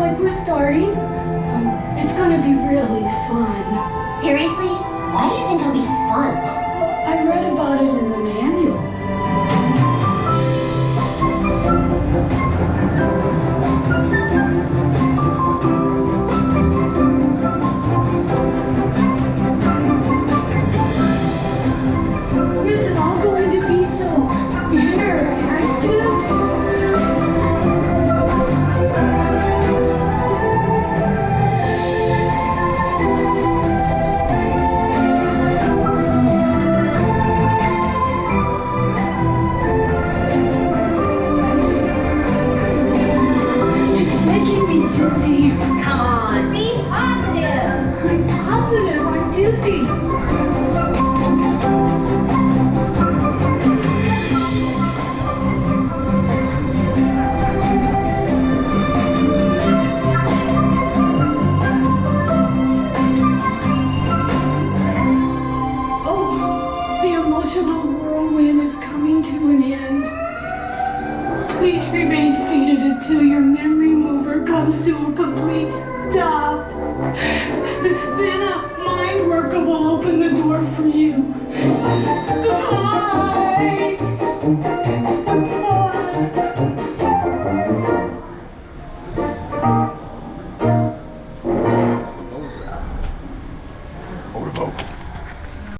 like we're starting. It's gonna be really fun. Seriously? Why do you think it'll be fun? I read about it in the manual. Is it all going to be so interactive? It's making me dizzy. Come on, be positive! I'm positive I'm dizzy. Oh, the emotional whirlwind is coming to an end. Please remain seated until your memory mover comes to a complete stop. Then a mind worker will open the door for you. Goodbye!